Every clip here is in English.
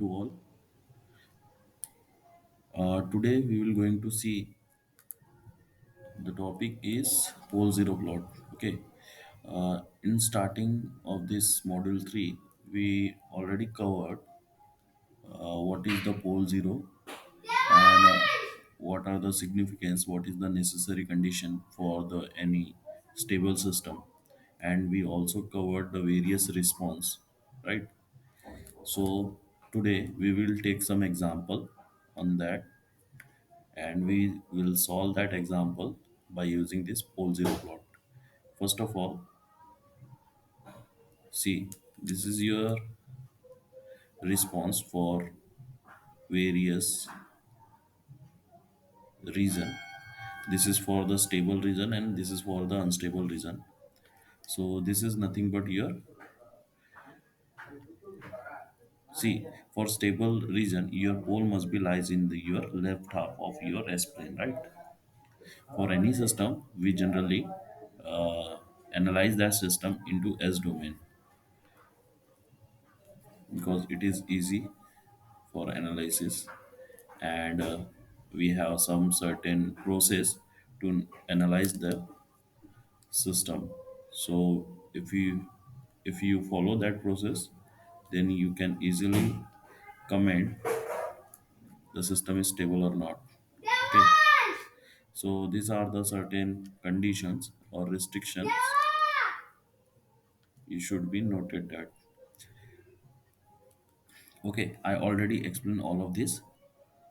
all. Today we will going to see the topic is pole zero plot. Okay. In starting of this module 3, we already covered what is the pole zero and what are the significance, what is the necessary condition for the any stable system, and we also covered the various response, right? So today we will take some example on that, and we will solve that example by using this pole zero plot. First of all, see, this is your response for various region. This is for the stable region and this is for the unstable region. So this is nothing but your, see, for stable region your pole must be lies in your left half of your S plane, right? For any system, we generally analyze that system into S domain because it is easy for analysis, and we have some certain process to analyze the system. So if you follow that process, then you can easily comment the system is stable or not. Okay. So these are the certain conditions or restrictions you should be noted that. Okay, I already explained all of this.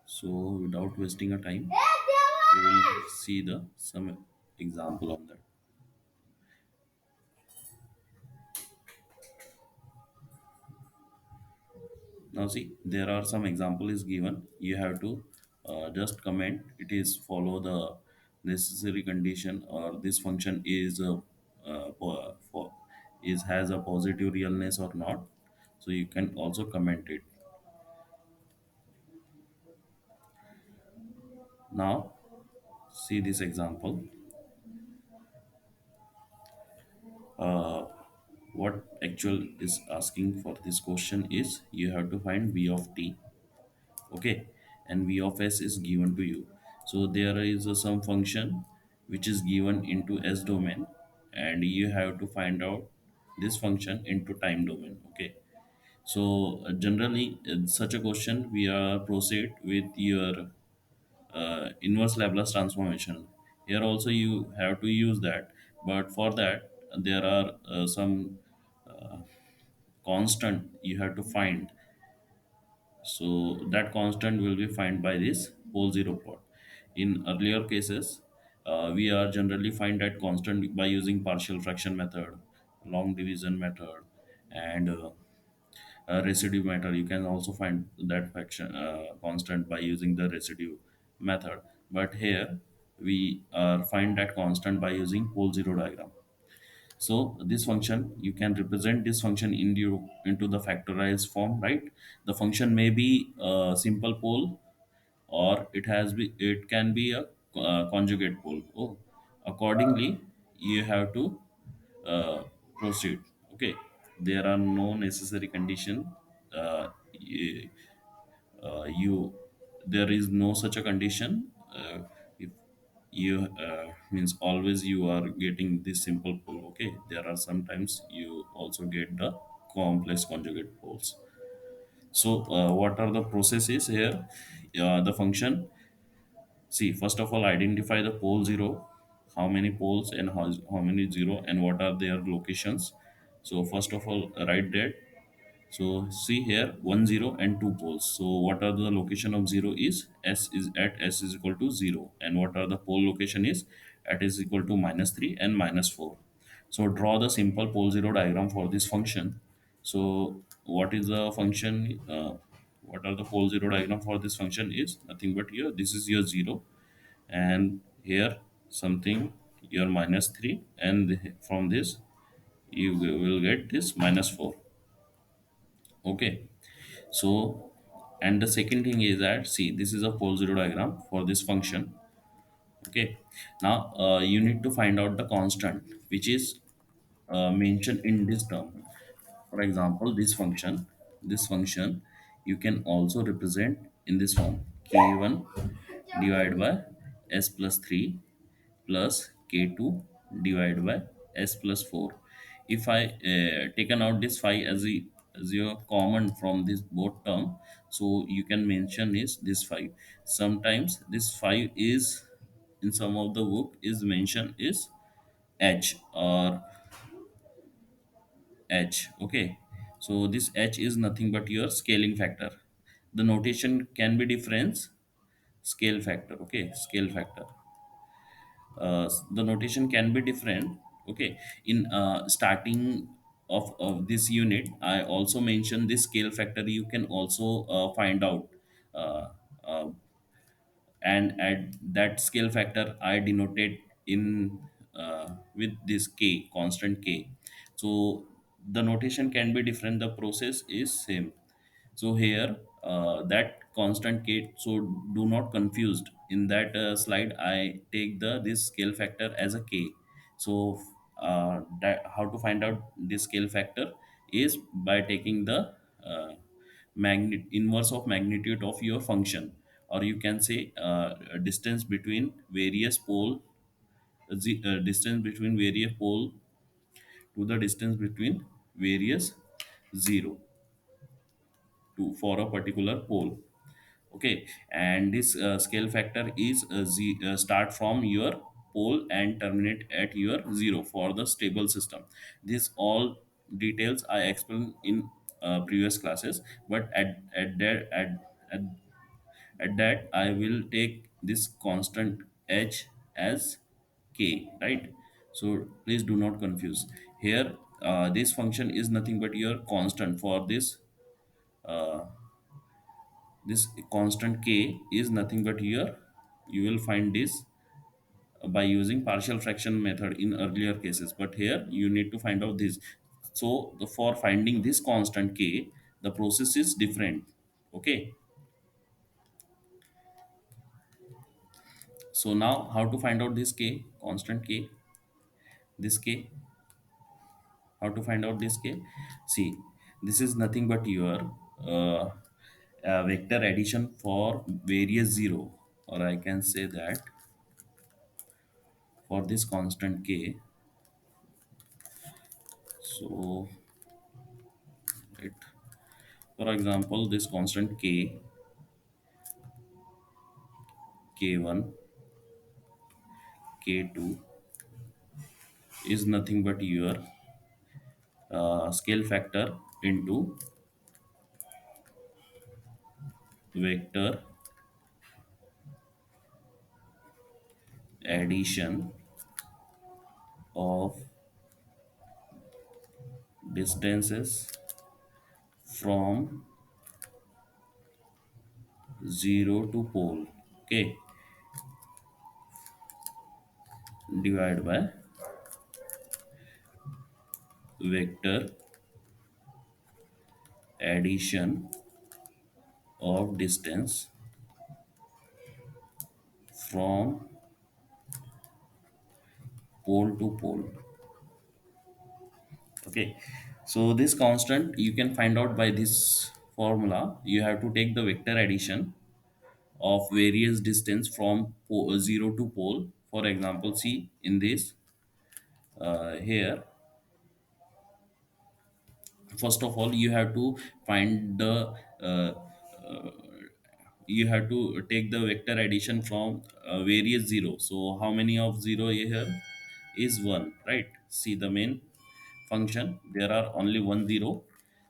So without wasting a time, we will see the some example of that. Now see, there are some example is given. You have to just comment. It is follow the necessary condition, or this function is for is has a positive realness or not. So you can also comment it. Now see this example. What actual is asking for this question is you have to find v of t. Okay, and v of s is given to you. So there is some function which is given into s domain, and you have to find out this function into time domain. Okay, so generally in such a question we are proceed with your inverse Laplace transformation. Here also you have to use that, but for that there are some constant you have to find. So that constant will be find by this pole zero plot. In earlier cases, we are generally find that constant by using partial fraction method, long division method, and residue method. You can also find that fraction constant by using the residue method. But here we find that constant by using pole zero diagram. So this function, you can represent this function into the factorized form, right? The function may be a simple pole, or it can be a conjugate pole. Oh, accordingly, you have to proceed. Okay, there are no necessary condition. You There is no such a condition. If you means always you are getting this simple pole. Okay, there are sometimes you also get the complex conjugate poles. So what are the processes here? The function, see, first of all identify the pole zero, how many poles and how many zero and what are their locations. So first of all write that. So see here, 1 0 and 2 poles. So what are the location of 0 is s is equal to 0, and what are the pole location is at is equal to -3 and -4. So draw the simple pole zero diagram for this function. So what is the function? What are the pole zero diagram for this function is nothing but here. This is your 0, and here something your -3, and from this you will get this -4. Okay, so, and the second thing is that, see, this is a pole zero diagram for this function. Okay, now you need to find out the constant which is mentioned in this term. For example, this function you can also represent in this form: k1 divided by s plus 3 plus k2 divided by s plus 4. If I taken out this 5 as your common from this both term, so you can mention is this 5. Sometimes this 5 is in some of the book is mentioned is h or h. Okay, so this h is nothing but your scaling factor. The notation can be difference scale factor. Okay, scale factor, the notation can be different. Okay, in starting of this unit I also mentioned this scale factor. You can also find out, uh, uh, and at that scale factor I denoted in with this k, constant k. So the notation can be different, the process is same. So here that constant k, so do not confused. In that slide I take the this scale factor as a k. So that how to find out this scale factor is by taking the inverse of magnitude of your function, or you can say distance between various pole, distance between various pole to the distance between various zero to for a particular pole. Okay, and this scale factor is start from your pole and terminate at your zero for the stable system. This all details I explained in previous classes, but at, at that I will take this constant h as k, right? So please do not confuse here. This function is nothing but your constant for uh, this constant k is nothing but here. You will find this by using partial fraction method in earlier cases, but here you need to find out this. So for finding this constant k, the process is different. Okay, so now how to find out this k, constant k, this k, how to find out this k? See, this is nothing but your uh, vector addition for various zero, or I can say that for this constant k. So it, for example, this constant k, k1, k2 is nothing but your scale factor into vector addition of distances from 0 to pole. Okay, divided by vector addition of distance from pole to pole. Okay, so this constant you can find out by this formula. You have to take the vector addition of various distance from 0 to pole. For example, see in this here, first of all you have to find the uh, uh, you have to take the vector addition from various zero. So how many of zero here is one, right? See the main function, there are only one zero.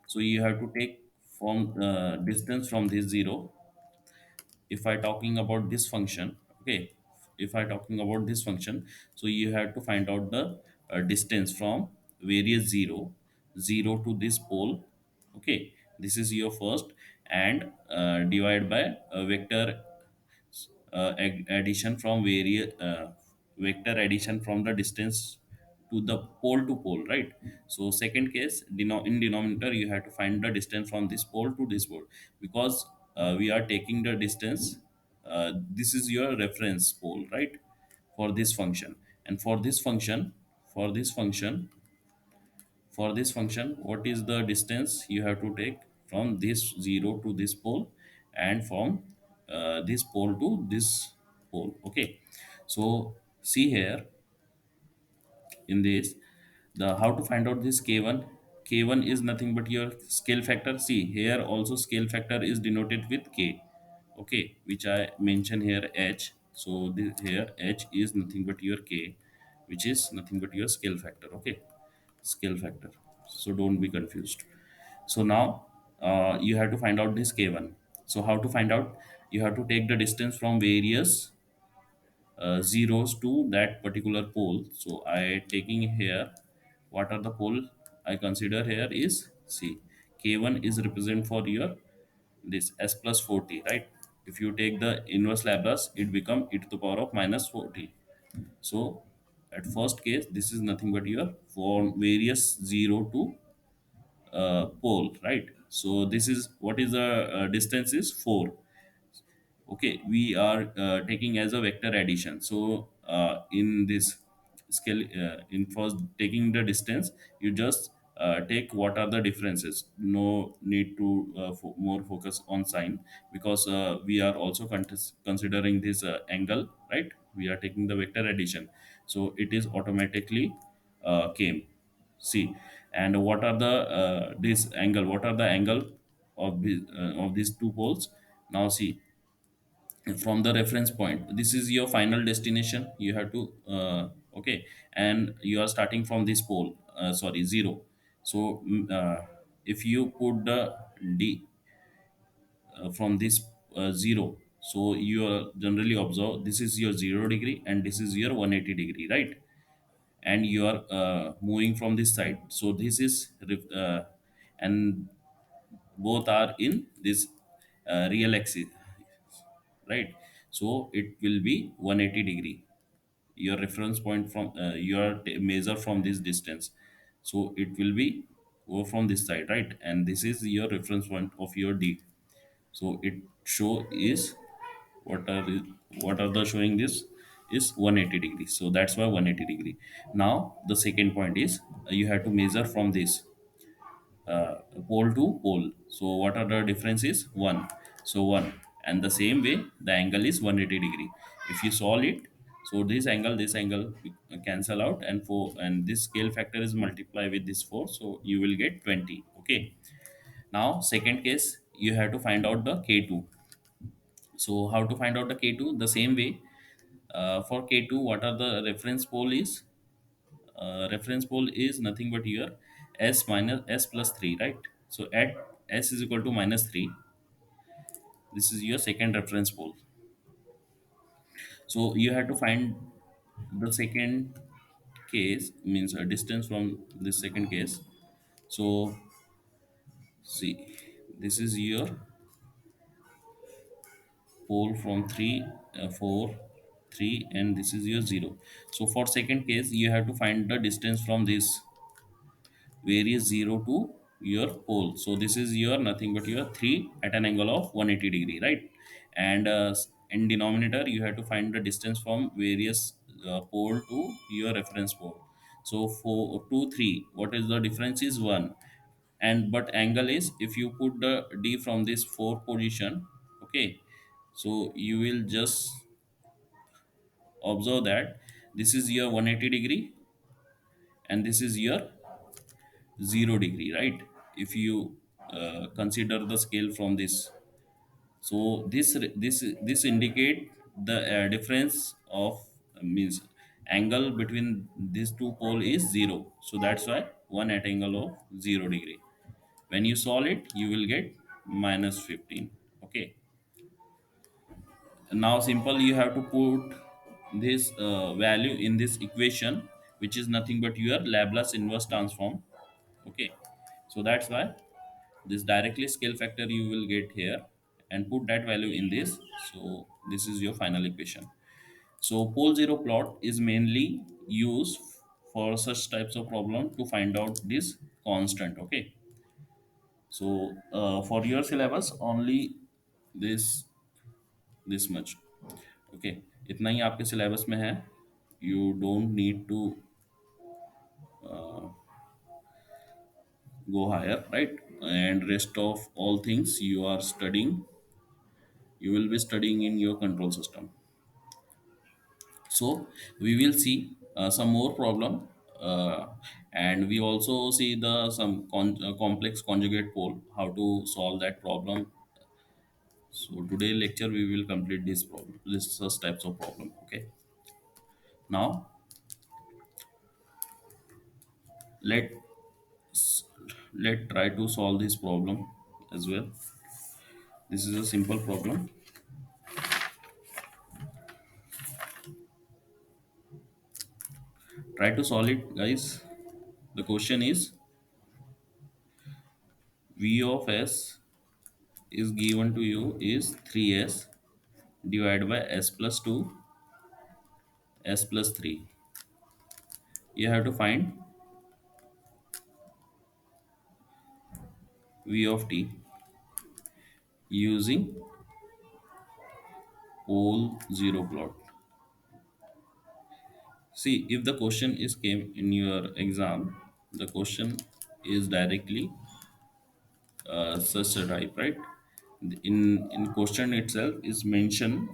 So you have to take from distance from this zero. If I talking about this function, okay, if I talking about this function, so you have to find out the distance from various zero, zero to this pole. Okay, this is your first, and divide by a vector addition from various vector addition from the distance to the pole to pole, right? So second case, in denominator you have to find the distance from this pole to this pole, because we are taking the distance, this is your reference pole, right, for this function. And for this function, for this function what is the distance you have to take from this 0 to this pole, and from this pole to this pole. Okay, so see here in this, the how to find out this k1. K1 is nothing but your scale factor. See here also scale factor is denoted with k, okay, which I mention here h. So this here h is nothing but your k, which is nothing but your scale factor. Okay, scale factor, so don't be confused. So now you have to find out this k1. So how to find out? You have to take the distance from various zeros to that particular pole. So I taking here, what are the pole I consider here is, see, k1 is represent for your this s plus 40, right? If you take the inverse Laplace, it become e to the power of minus 40. So at first case, this is nothing but your for various 0 to pole, right? So this is what is the distance is 4. Okay, we are taking as a vector addition. So in this scale, in first taking the distance, you just take what are the differences. No need to more focus on sign, because we are also considering this angle, right? We are taking the vector addition, so it is automatically came. See, and what are the this angle, what are the angle of these two poles? Now see, from the reference point, this is your final destination. You have to okay, and you are starting from this pole, sorry, 0. So if you put the d from this 0, so you are generally observe this is your 0 degree and this is your 180-degree, right? And you are moving from this side, so this is and both are in this real axis, right? So it will be 180-degree, your reference point from your measure from this distance. So it will be over from this side, right? And this is your reference point of your d. So it show is what are what are the showing this is 180 degrees, so that's why 180-degree. Now the second point is you have to measure from this uh, pole to pole. So what are the differences? 1. So 1. And the same way the angle is 180-degree. If you solve it, so this angle cancel out, and 4, and this scale factor is multiply with this 4, so you will get 20. Okay. Now second case, you have to find out the k2. So how to find out the k2? The same way, for k2, what are the reference pole is? Reference pole is nothing but here s minus s plus 3, right? So at s is equal to minus 3, this is your second reference pole. So you have to find the second case, means a distance from this second case. So see, this is your pole from 3, 4, 3, and this is your 0. So for second case, you have to find the distance from this various 0 to your pole. So this is your nothing but your 3 at an angle of 180-degree, right? And in denominator, you have to find the distance from various pole to your reference pole. So for 2 3, what is the difference is 1. And but angle is, if you put the d from this 4 position, okay, so you will just observe that this is your 180-degree and this is your 0-degree, right? If you consider the scale from this, so this indicate the difference of means angle between these two pole is 0. So that's why one at angle of 0-degree. When you solve it, you will get minus 15. Okay, now simple, you have to put this value in this equation, which is nothing but your Laplace inverse transform. Okay, so that's why this directly scale factor you will get here, and put that value in this. So this is your final equation. So pole zero plot is mainly used for such types of problem to find out this constant. Okay, so for your syllabus only this much. Okay, इतना ही आपके syllabus में है. You don't need to go higher, right? and rest of all things you are studying, you will be studying in your control system. So we will see some more problem, and we also see the some complex conjugate pole, how to solve that problem. So today lecture we will complete this problem, this first types of problem. Okay, now let let try to solve this problem as well. This is a simple problem. Try to solve it, guys. The question is v of s is given to you is 3s divided by s plus 2 s plus 3. You have to find v of t using pole zero plot. See, if the question is came in your exam, the question is directly such a type, right? In question itself is mentioned,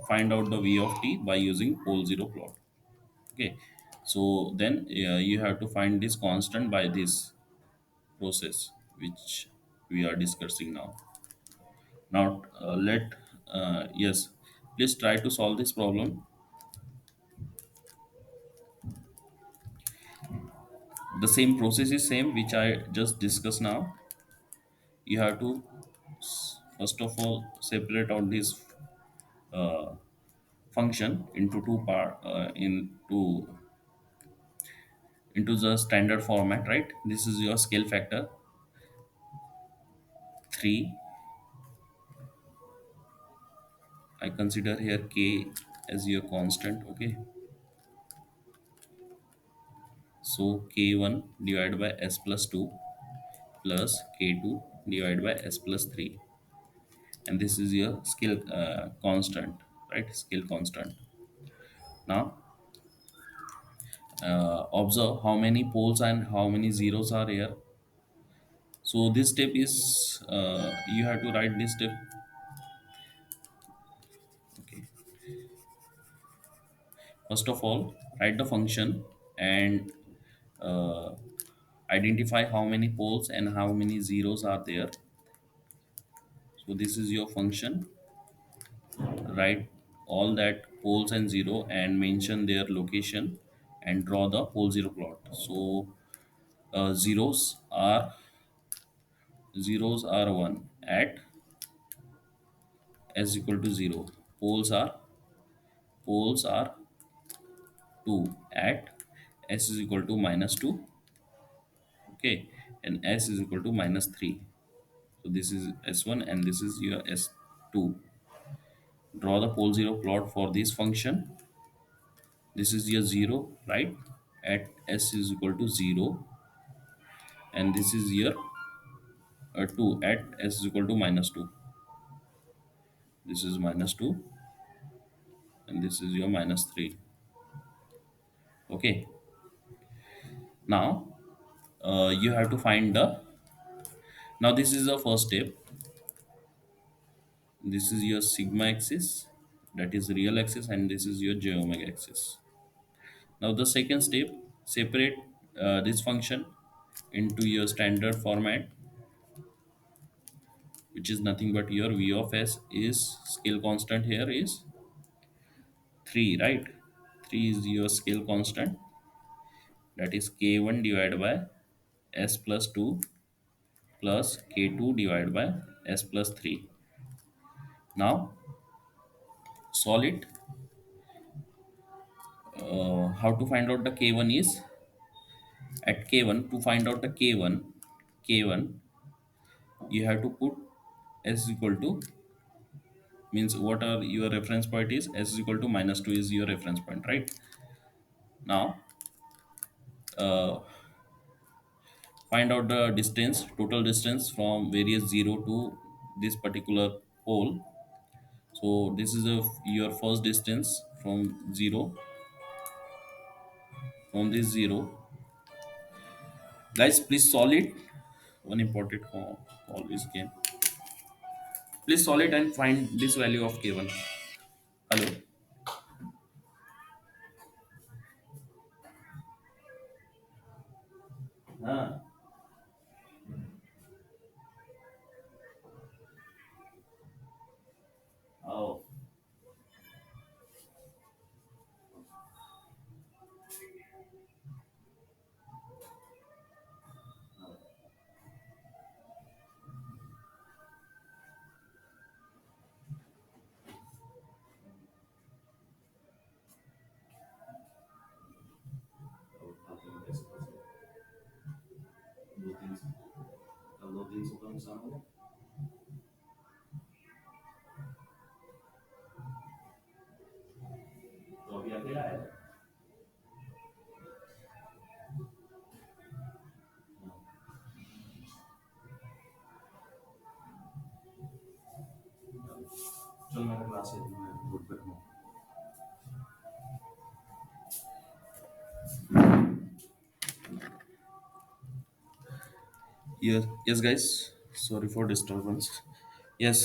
find out the v of t by using pole zero plot. Okay, so then you have to find this constant by this process which we are discussing now. Now let yes, please try to solve this problem. The same process is same which I just discussed now. You have to first of all separate out this uh, function into two part, into the standard format, right? This is your scale factor 3. I consider here k as your constant. Okay, so k1 divided by s plus 2 plus k2 divided by s plus 3, and this is your scale constant, right? Scale constant. Now observe how many poles and how many zeros are here. So this step is you have to write this step. Okay, first of all write the function and uh, identify how many poles and how many zeros are there. So this is your function. Write all that poles and zero and mention their location and draw the pole zero plot. So zeros are zeros are 1 at s equal to 0. Poles are 2 at s is equal to minus 2. Okay, and s is equal to minus 3. So this is s1 and this is your s2. Draw the pole zero plot for this function. This is your 0, right? At s is equal to 0, and this is your 2 at s is equal to minus 2. This is minus 2, and this is your minus 3. Okay, now you have to find the, now this is the first step. This is your sigma axis, that is real axis, and this is your j omega axis. Now the second step, separate this function into your standard format, which is nothing but your v of s is scale constant here is 3, right? 3 is your scale constant, that is k1 divided by s plus 2 plus k2 divided by s plus 3. Now solve it. How to find out the k1 is, at k1 to find out the k1 you have to put s is equal to, means what are your reference point is s is equal to minus 2 is your reference point, right? Now uh, find out the distance, total distance from various 0 to this particular pole. So this is your first distance from 0, from this 0. Guys, please solve it. one important call is game. Please solve it and find this value of k1. Hello. Ah. Oh. दो तीन कल 2-3 का नुकसान हो गया। तो अभी अकेला है। चल मेरा क्लास है मैं गुड पे हूँ। Yes, guys. Sorry for disturbance. Yes.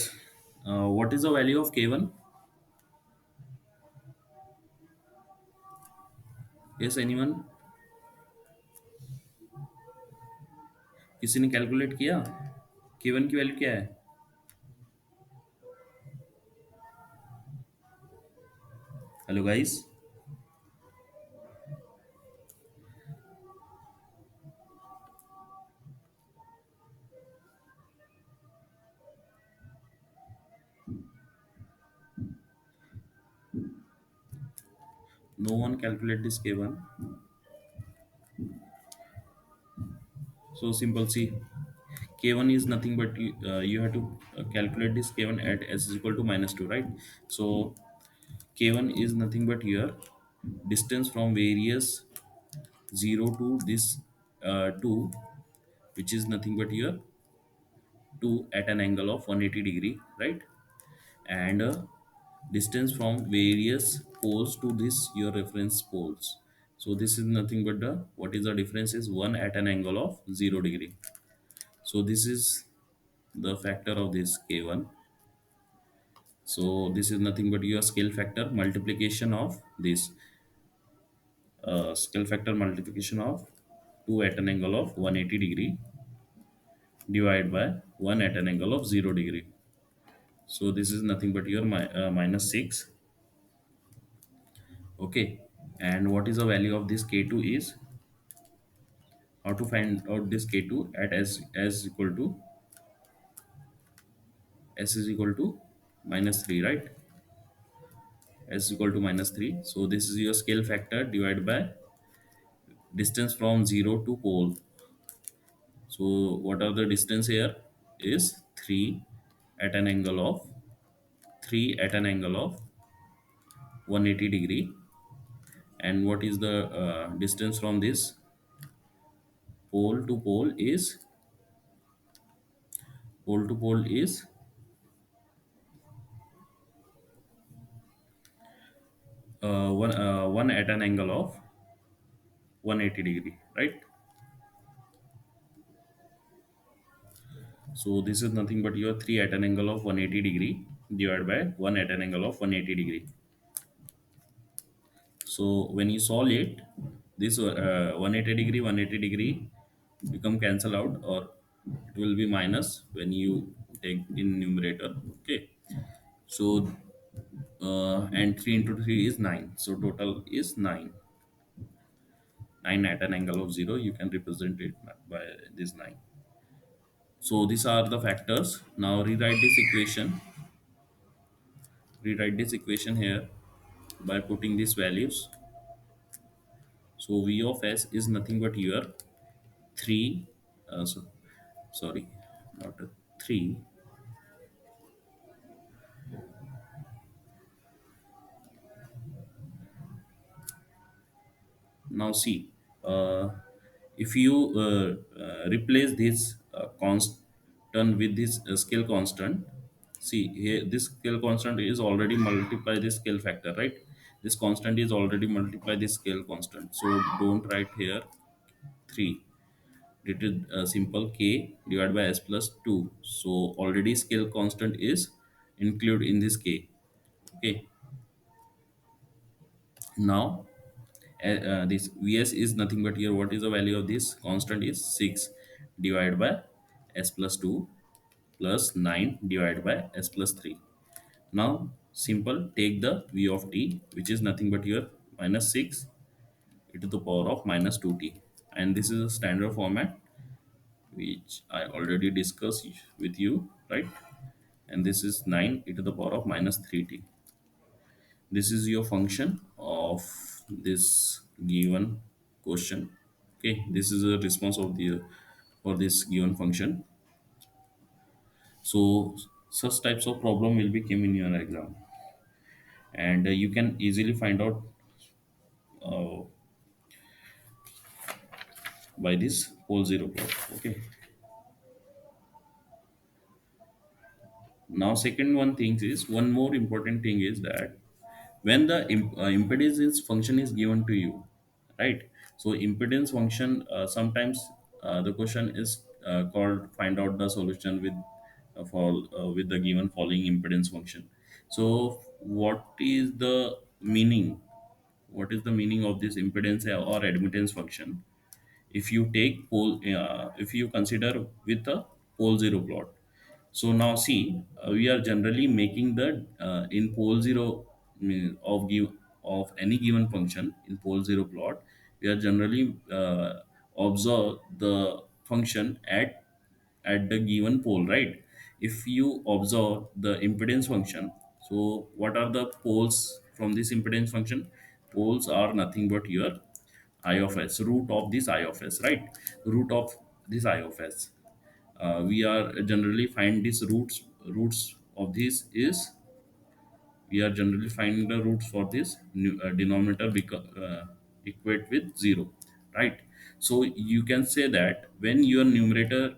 What is the value of K1? Yes, anyone? किसी ने कैलकुलेट किया? K1 की वैल्यू क्या है? Hello guys. No one calculate this K1. So simple. See, K1 is nothing but you have to calculate this K1 at s is equal to -2, right? So K1 is nothing but your distance from various 0 to this 2, which is nothing but your 2 at an angle of 180 degree, right? And distance from various poles to this your reference poles. So this is nothing but the what is the difference is 1 at an angle of 0 degree. So this is the factor of this k1. So this is nothing but your scale factor multiplication of this scale factor multiplication of 2 at an angle of 180 degree divided by 1 at an angle of 0 degree. So this is nothing but your -6. Okay. And what is the value of this k2 is how to find out this k2 at s equal to s is equal to -3, right? S is equal to -3. So this is your scale factor divided by distance from 0 to pole. So what are the distance here is 3 at an angle of 3 at an angle of 180 degree. And what is the distance from this pole to pole is 1 at an angle of 180 degree, right? So this is nothing but your 3 at an angle of 180 degree divided by 1 at an angle of 180 degree. So when you solve it, this 180 degree 180 degree become cancel out, or it will be minus when you take in numerator. Okay. So and 3 into 3 is 9. So total is 9. 9 at an angle of 0. You can represent it by this 9. So these are the factors. Now rewrite this equation here by putting these values. So v of s is nothing but your 3 sorry, not a 3. Now see, if you replace this constant with this scale constant. See here, this scale constant is already multiply this scale factor, right? This constant is already multiply this scale constant, so don't write here 3. It is simple k divided by s plus 2. So already scale constant is included in this k. Okay. Now this vs is nothing but here, what is the value of this constant is 6 divided by s plus 2 plus 9 divided by s plus 3. Now simple take the v of t, which is nothing but here minus 6 e to the power of minus 2t, and this is a standard format which I already discussed with you, right? And this is 9 e to the power of minus 3t. This is your function of this given question. Okay, this is a response of the for this given function. So such types of problem will be came in your exam, and you can easily find out uh, by this pole zero plot. Okay. Now second one thing is, one more important thing is that when the impedance is function is given to you, right? So impedance function, sometimes the question is called find out the solution with with the given following impedance function. So what is the meaning of this impedance or admittance function? If you take pole if you consider with a pole zero plot, so now see, we are generally making the in pole zero of any given function in pole zero plot. We are generally observe the function at the given pole, right? If you observe the impedance function, so what are the poles from this impedance function? Poles are nothing but your I of s, root of this I of s, right? Root of this I of s. We are generally find this roots of this is, we are generally finding the roots for this denominator equate with 0, right? So you can say that when your numerator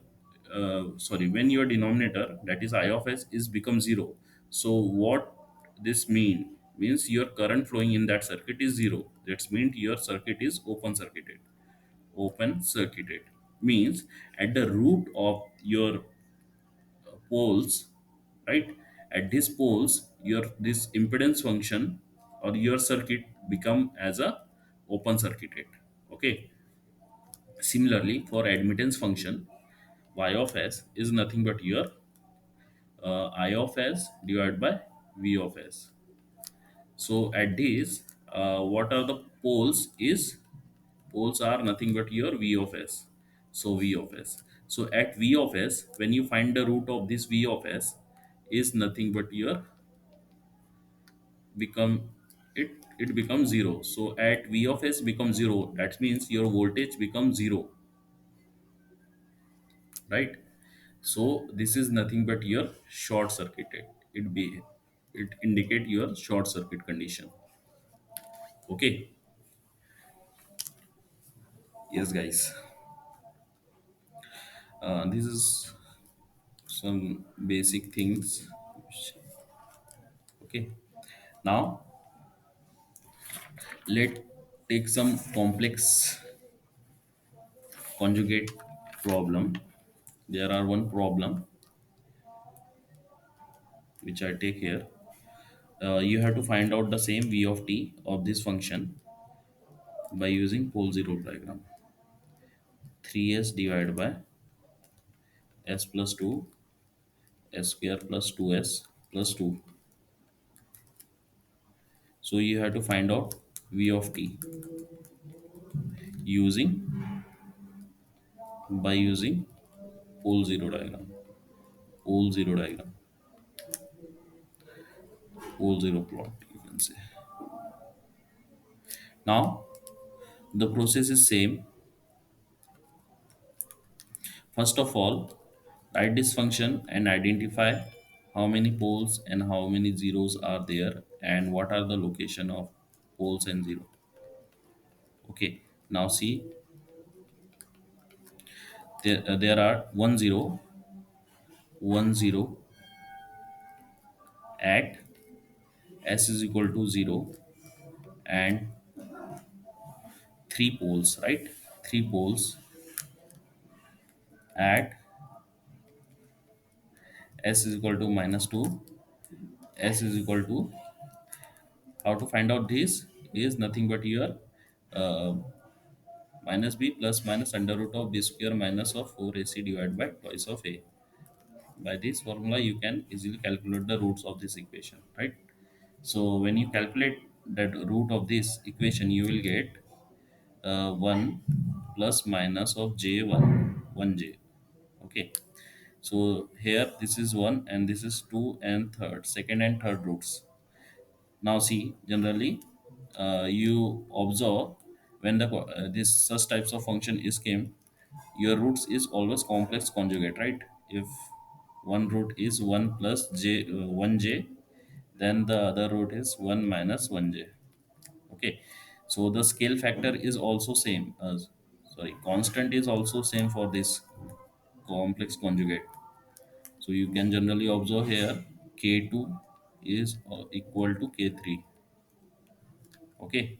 when your denominator, that is I of s, is become 0, so what this means your current flowing in that circuit is 0. That means your circuit is open circuited means at the root of your poles, right? At these poles, your this impedance function or your circuit become as a open circuited. Okay. Similarly, for admittance function, y of s is nothing but your I of s divided by v of s. So at this, what are the poles is, poles are nothing but your v of s. So v of s. So at v of s, when you find the root of this v of s, is nothing but your become it becomes 0. So at v of s becomes 0, that means your voltage becomes 0, right? So this is nothing but your short circuited. It indicate your short circuit condition. Okay. Yes, guys. This is some basic things. Okay. Now let take some complex conjugate problem. There are one problem which I take here. You have to find out the same v of t of this function by using pole zero diagram. 3s divided by s plus 2 s square plus 2s plus 2. So you have to find out v of t using by using pole zero diagram. Pole zero diagram. Pole zero plot, you can say. Now the process is same. First of all, write this function and identify how many poles and how many zeros are there and what are the location of poles and zero. Okay, now see, there are 1 0 at s is equal to 0 and three poles, right? Three poles at s is equal to minus 2, s is equal to, how to find out this is nothing but your uh, minus b plus minus under root of b square minus of 4ac divided by twice of a. By this formula you can easily calculate the roots of this equation, right? So when you calculate that root of this equation, you will get 1 plus minus of j1 1j. Okay, so here this is 1 and this is 2 and third, second and third roots. Now see, generally you observe when the this such types of function is came, your roots is always complex conjugate, right? If one root is 1 plus j 1j, then the other root is 1 minus 1j. Okay, so the scale factor is also same as, sorry, constant is also same for this complex conjugate. So you can generally observe here k2 is equal to k3. Okay,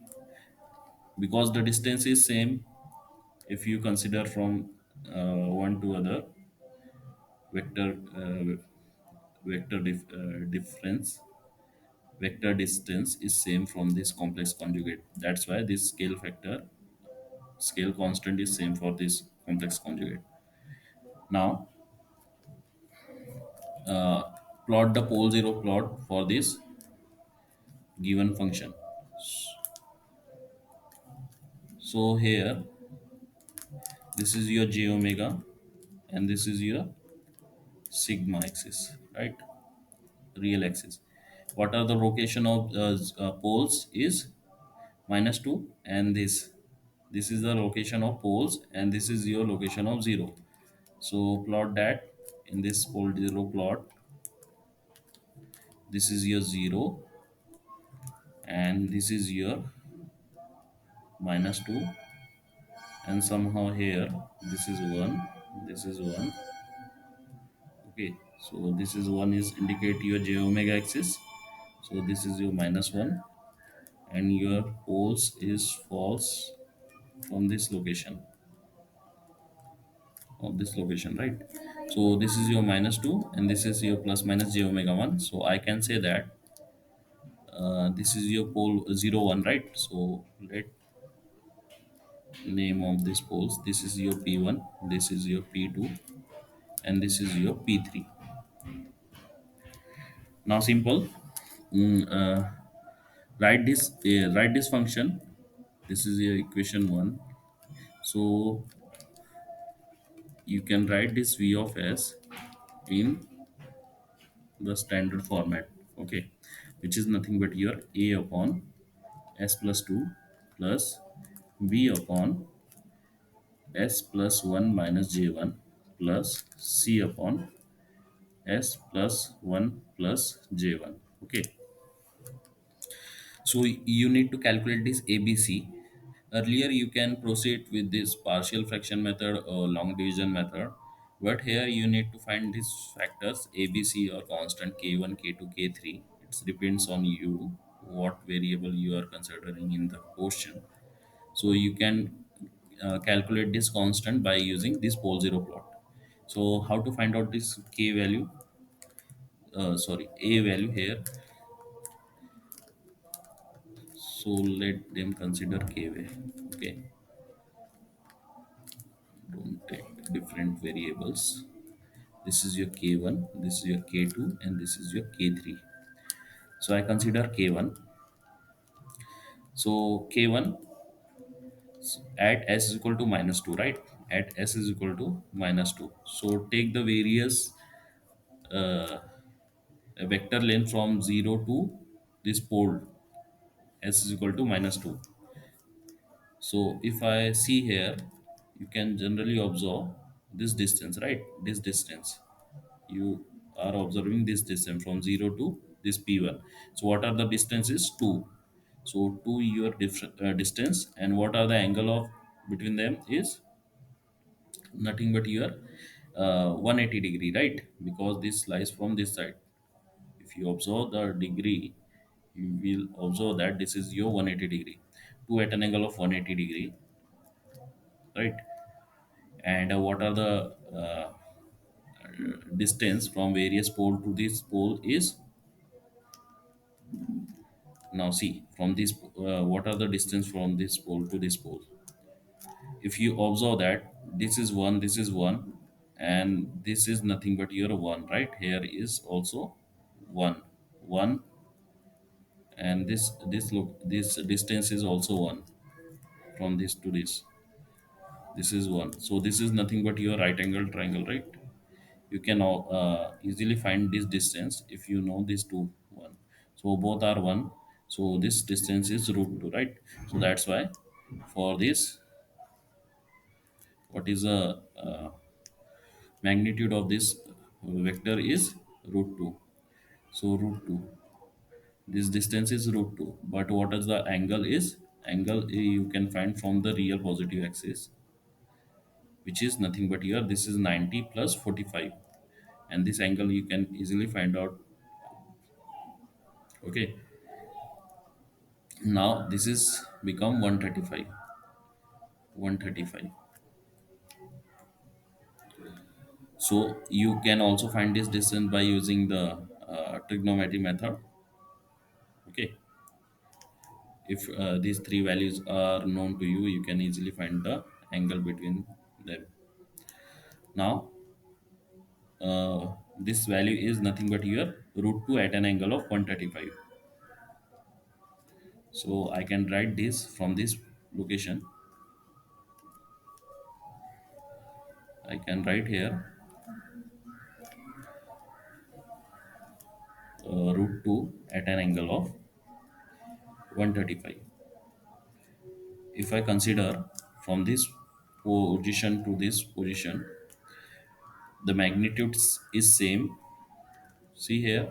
because the distance is same, if you consider from one to other, vector difference, vector distance is same from this complex conjugate. That's why this scale factor, scale constant is same for this complex conjugate. Now uh, plot the pole zero plot for this given function. So here this is your j omega and this is your sigma axis, right? Real axis. What are the location of poles is minus 2, and this is the location of poles and this is your location of 0. So plot that in this pole 0 plot. This is your 0 and this is your minus 2, and somehow here this is 1, this is 1. Okay, so this is 1 is indicate your j omega axis. So this is your minus 1 and your poles is false from this location, of this location, right? So this is your minus 2 and this is your plus minus j omega 1. So I can say that this is your pole 0 1, right? So let name of this poles, this is your p1, this is your p2, and this is your p3. Now simple, write this function. This is your equation 1. So you can write this v of s in the standard format, okay, which is nothing but your a upon s plus 2 plus b upon s plus 1 minus j1 plus c upon s plus 1 plus j1. Okay, so you need to calculate this ABC. Earlier you can proceed with this partial fraction method or long division method, but here you need to find these factors ABC or constant k1, k2, k3. It depends on you what variable you are considering in the question. So you can calculate this constant by using this pole zero plot. So how to find out this k value? Sorry, a value here. So let them consider k way. Okay, don't take different variables. This is your k1, this is your k2, and this is your k3. So I consider k1. So k1 at s is equal to minus 2, right? At s is equal to minus 2. So take the various uh, vector length from 0 to this pole s is equal to minus 2. So if I see here, you can generally observe this distance, right? This distance. You are observing this distance from 0 to this P1. So what are the distances? 2. So 2 your distance, and what are the angle of between them is nothing but your 180 degree, right? Because this lies from this side. If you observe the degree, you will observe that this is your 180 degree. 2 at an angle of 180 degree, right? and what are the distance from various pole to this pole is. Now see from this what are the distance from this pole to this pole. If you observe that this is 1, this is 1, and this is nothing but your 1, right? Here is also 1, 1, and this look, this distance is also 1 from this to this is 1. So this is nothing but your right angle triangle, right? You can easily find this distance if you know these two 1. So both are 1, so this distance is root 2, right? So that's why for this, what is the magnitude of this vector is root 2. So root 2, this distance is root 2, but what is the angle is, angle you can find from the real positive axis, which is nothing but here this is 90 plus 45, and this angle you can easily find out. Okay, now this is become 135, 135. So you can also find this distance by using the trigonometry method. Okay, if these three values are known to you, you can easily find the angle between them. Now this value is nothing but here root 2 at an angle of 135. So I can write this from this location. I can write here root 2 at an angle of 135. If I consider from this position to this position, the magnitudes is same. See here,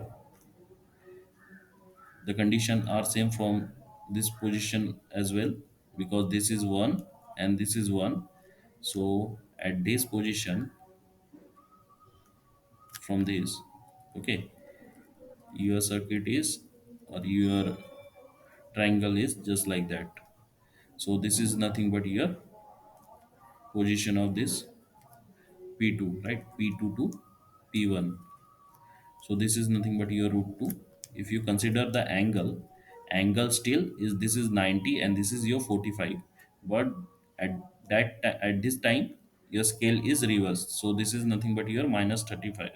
the condition are same from this position as well, because this is 1 and this is 1. So at this position from this, okay, your circuit is, or your triangle is just like that. So this is nothing but your position of this P2, right? P2 to P1. So this is nothing but your root 2. If you consider the angle, angle still is, this is 90 and this is your 45. But at at this time your scale is reversed. So this is nothing but your minus 35.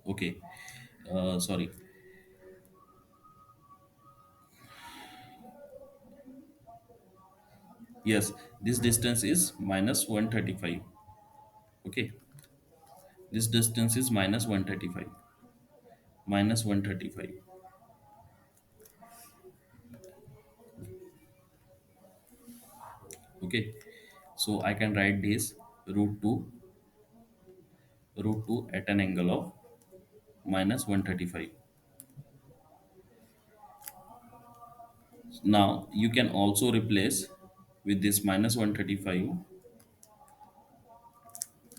Okay. Sorry. Yes, this distance is minus 135. Okay. This distance is minus 135. Minus 135. Okay. So I can write this root 2, root 2 at an angle of minus 135. Now you can also replace with this minus 135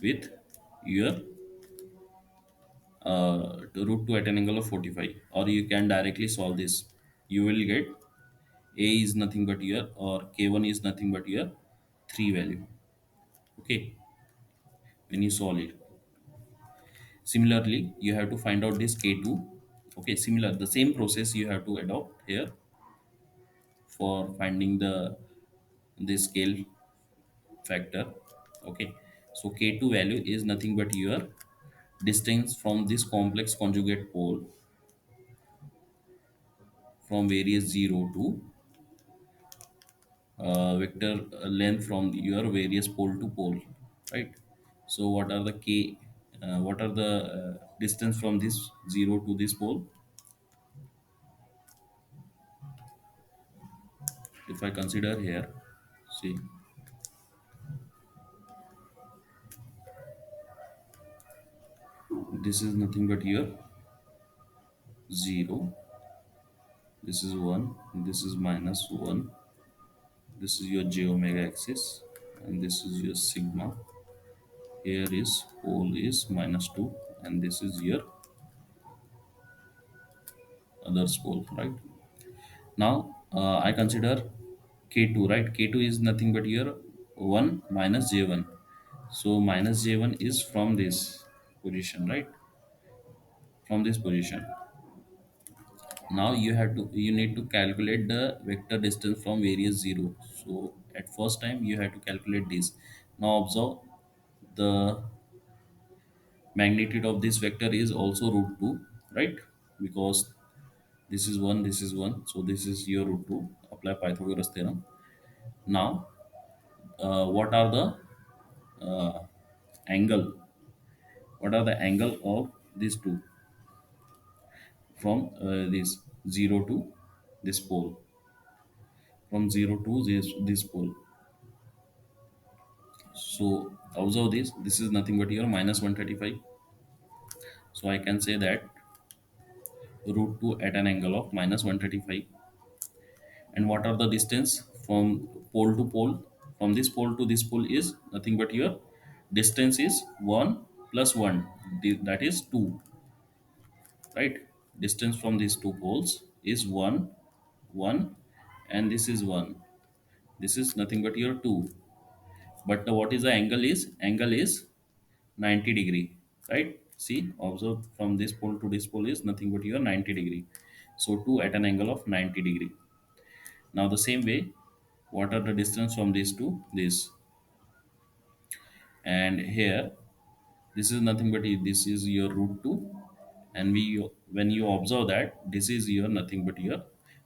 with your root 2 at an angle of 45, or you can directly solve this. You will get a is nothing but your, or k1 is nothing but your 3 value. Okay, when you solve it. Similarly, you have to find out this k2. Okay, similar, the same process you have to adopt here for finding the scale factor. Okay, so k2 value is nothing but your distance from this complex conjugate pole from various 0 to vector length from your various pole to pole, right? So what are the k, what are the distance from this 0 to this pole? If I consider here, see, this is nothing but your 0, this is 1, this is minus 1, this is your j omega axis, and this is your sigma. Here is pole is minus 2, and this is your others pole, right? Now I consider k2, right? K2 is nothing but your 1 minus j1. So minus j1 is from this position, right? From this position. Now you need to calculate the vector distance from various zero. So at first time you have to calculate this. Now observe the magnitude of this vector is also root 2, right? Because this is 1, this is 1, so this is your root 2. Apply Pythagoras theorem. Now what are the uh, angle, what are the angle of these two from this 0 to this pole, from 0 to this pole. So observe this is nothing but your minus 135. So I can say that root 2 at an angle of minus 135. And what are the distance from pole to pole? From this pole to this pole is nothing but your distance is 1 plus 1, that is 2, right? Distance from these two poles is 1, 1, and this is 1. This is nothing but your 2. But what is the angle is? Angle is 90 degree, right? See, observe from this pole to this pole is nothing but your 90 degree. So 2 at an angle of 90 degree. Now the same way, what are the distance from this to this? And here, this is nothing but this is your root 2, and when you observe that this is your nothing but your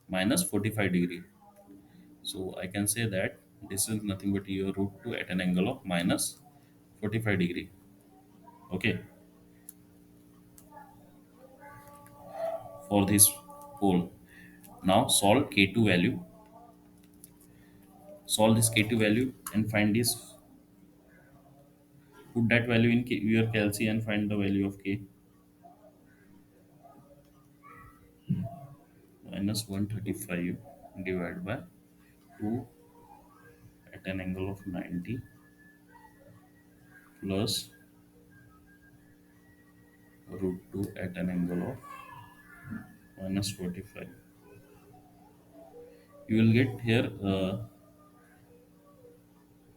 minus 45 degree. So I can say that this is nothing but your root 2 at an angle of minus 45 degree. Okay, for this pole. Now solve K2 value. Solve this K2 value and find this. Put that value in your calci and find the value of K. Minus 135 divided by 2 at an angle of 90 plus root 2 at an angle of minus 45. You will get here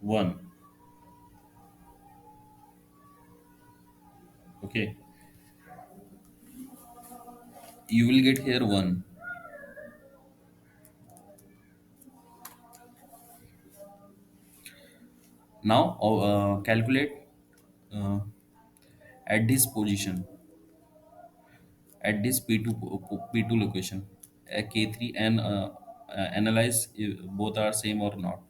1. Okay, you will get here 1. Now calculate uh, at this position, at this P2 location, K3, and analyze if both are same or not.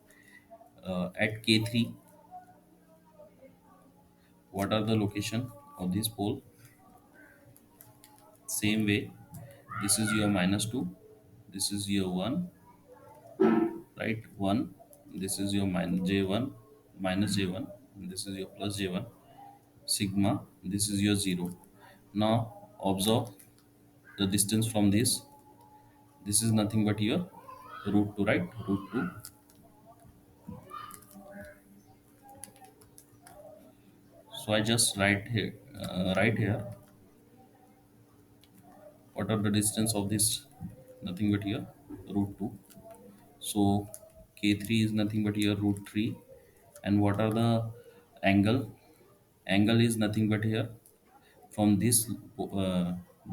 At K3, what are the location of this pole? Same way, this is your minus 2, this is your 1, right? 1, this is your minus j1, minus j1, and this is your plus j1, sigma, this is your 0. Now observe the distance from this is nothing but your root 2, right? Root 2. So I just write here what are the distance of this, nothing but here root 2. So k3 is nothing but here root 3. And what are the angle? Angle is nothing but here from this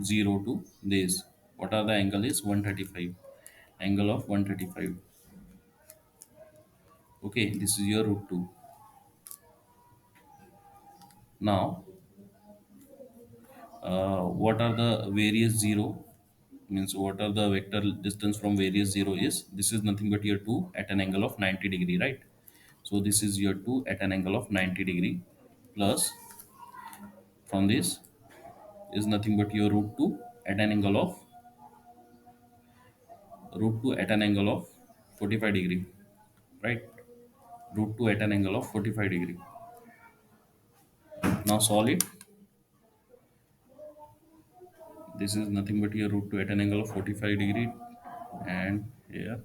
0 to this. What are the angle is 135, angle of 135. Okay, this is your root 2. Now what are the various 0, means what are the vector distance from various 0 is, this is nothing but your 2 at an angle of 90 degree, right? So this is your 2 at an angle of 90 degree plus from this is nothing but your root 2 at an angle of root 2 at an angle of 45 degree, right? Root 2 at an angle of 45 degree. Now solve it. This is nothing but your root 2 at an angle of 45 degree, and here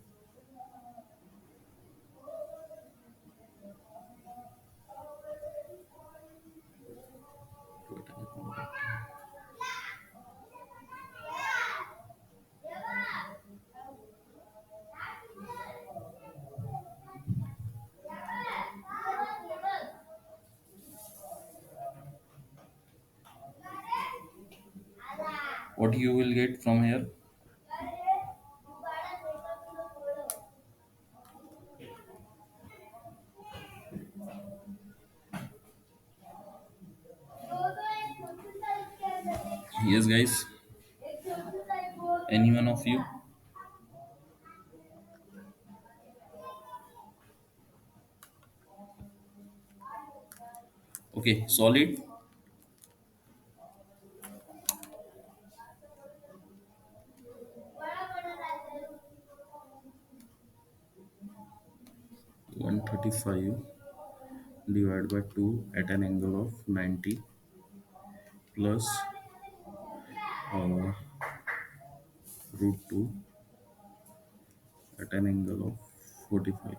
What you will get from here? Yes, guys. Any one of you? Okay, solid. 135 divided by 2 at an angle of 90 plus uh, root 2 at an angle of 45.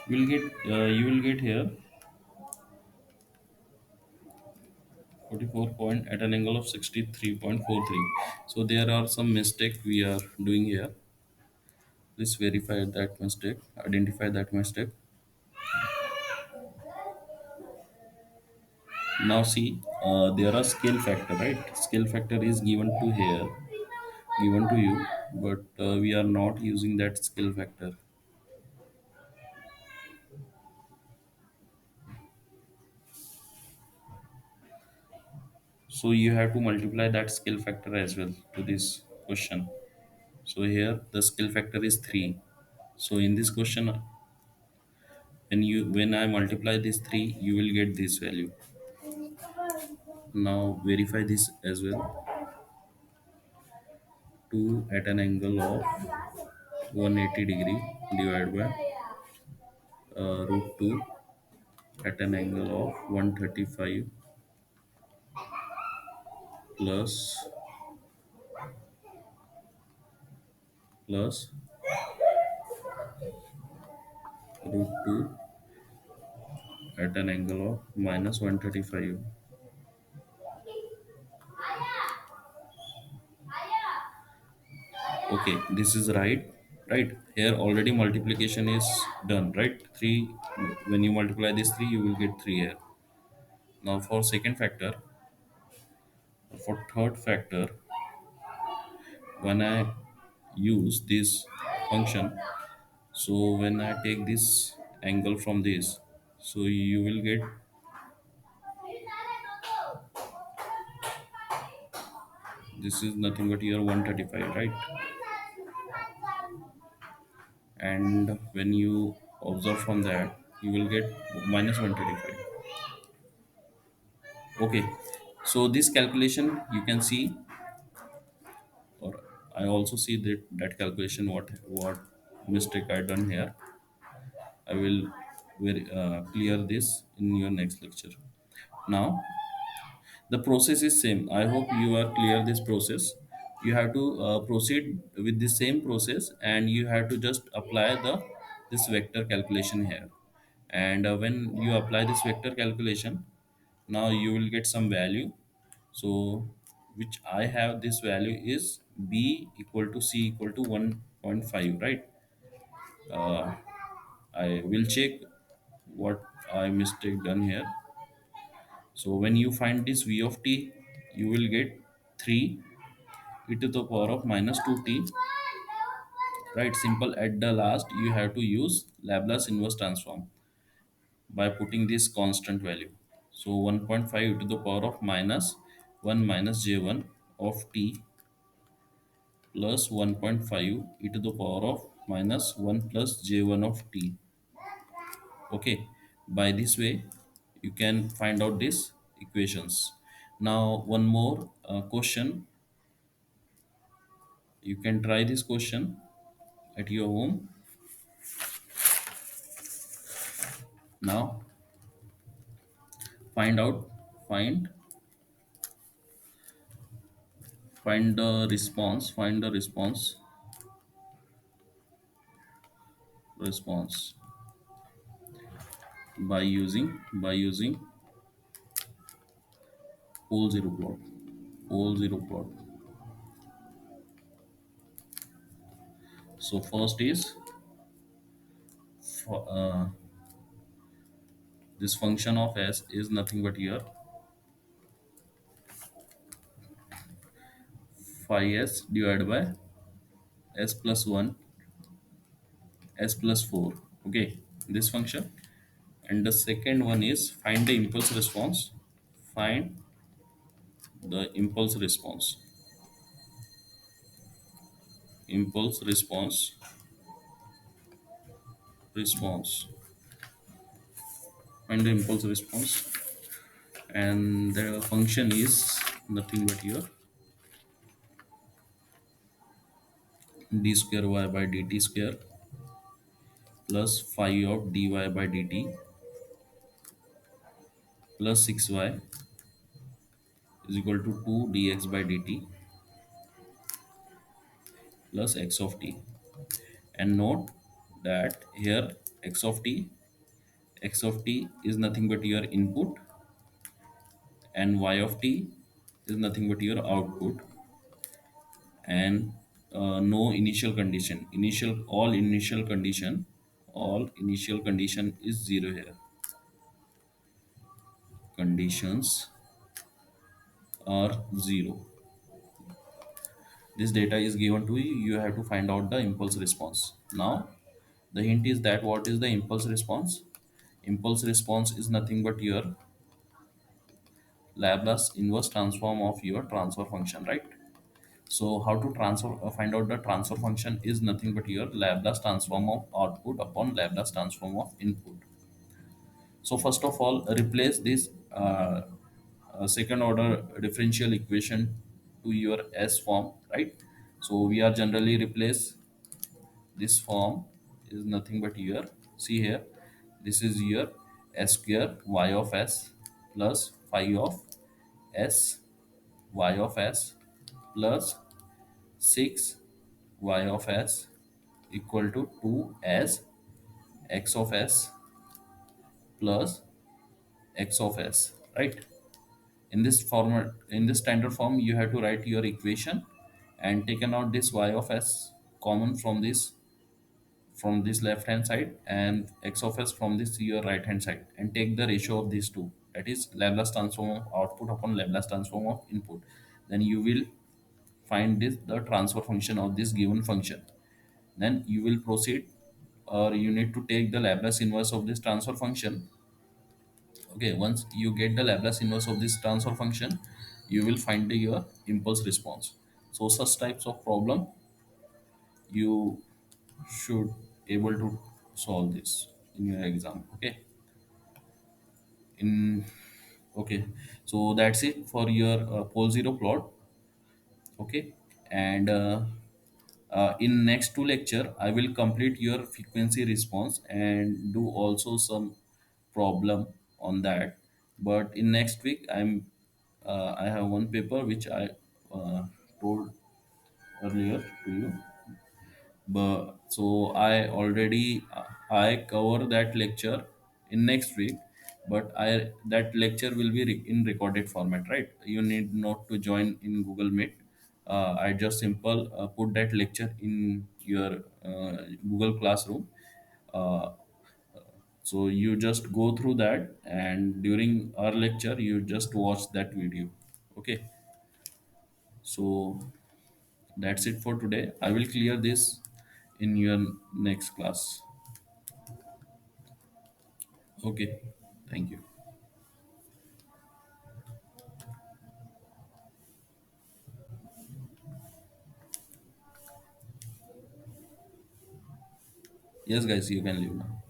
You will get here 44 point at an angle of 63.43. So there are some mistake we are doing here. Please verify that mistake, identify that mistake. Now see, there are scale factor, right? Scale factor is given to here, given to you, but we are not using that scale factor. So you have to multiply that scale factor as well to this question. So here the scale factor is 3. So in this question, when I multiply this 3, you will get this value. Now verify this as well. 2 at an angle of 180-degree divided by root 2 at an angle of 135 plus plus root 2 at an angle of minus 135. Okay, this is right here. Already multiplication is done, right? 3, when you multiply this 3, you will get 3 here. Now for second factor, for third factor, when I use this function, so when I take this angle from this, so you will get, this is nothing but your 135, right? And when you observe from that, you will get minus 135. Okay, so this calculation you can see, or I also see that calculation, what mistake I done here. I will clear this in your next lecture. Now the process is same. I hope you are clear this process. You have to proceed with the same process, and you have to just apply this vector calculation here. And when you apply this vector calculation, now you will get some value. So which I have, this value is b equal to c equal to 1.5, right? uh, I will check what I mistake done here. So when you find this v of t, you will get 3 e to the power of minus 2t, right? Simple. At the last you have to use Laplace inverse transform by putting this constant value. So 1.5 to the power of minus 1 minus j1 of t plus 1.5 e to the power of minus 1 plus j1 of t. Okay, by this way you can find out these equations. Now one more question. You can try this question at your home. Now find out, find find the response by using pole zero plot. Pole zero plot. So first is for, This function of s is nothing but here phi s divided by s plus 1 s plus 4. Okay, this function. And the second one is find the impulse response. Find the impulse response. Find the impulse response, and the function is nothing but here d square y by dt square plus phi of dy by dt plus 6y is equal to 2 dx by dt plus x of t. And note that here x of t is nothing but your input, and y of t is nothing but your output. And no initial condition, all initial condition is 0 here. Conditions are 0. This data is given to you, you have to find out the impulse response. Now the hint is that what is the impulse response? Impulse response is nothing but your Laplace inverse transform of your transfer function, right? So how to find out the transfer function is nothing but your Laplace transform of output upon Laplace transform of input. So first of all, replace this second order differential equation to your S form, right? So we are generally replace this form is nothing but here. See here, this is your s square y of s plus phi of s y of s plus 6 y of s equal to 2 as x of s plus x of s, right? In this format, in this standard form, you have to write your equation and taken out this y of s common from this left hand side and x of s from this your right hand side, and take the ratio of these two, that is Laplace transform of output upon Laplace transform of input. Then you will find this the transfer function of this given function. Then you will proceed, or you need to take the Laplace inverse of this transfer function. Okay, once you get the Laplace inverse of this transfer function, you will find your impulse response. So such types of problem you should able to solve this in your exam. Okay, in okay, so that's it for your pole zero plot. Okay, and in next two lecture I will complete your frequency response and do also some problem on that. But in next week I have one paper which I told earlier to you. But so I cover that lecture in next week, but I that lecture will be in recorded format, right? You need not to join in Google Meet. I just simple put that lecture in your Google Classroom. uh, so you just go through that, and during our lecture you just watch that video. Okay, so that's it for today. I will clear this in your next class. Okay, thank you. Yes, guys, you can leave now.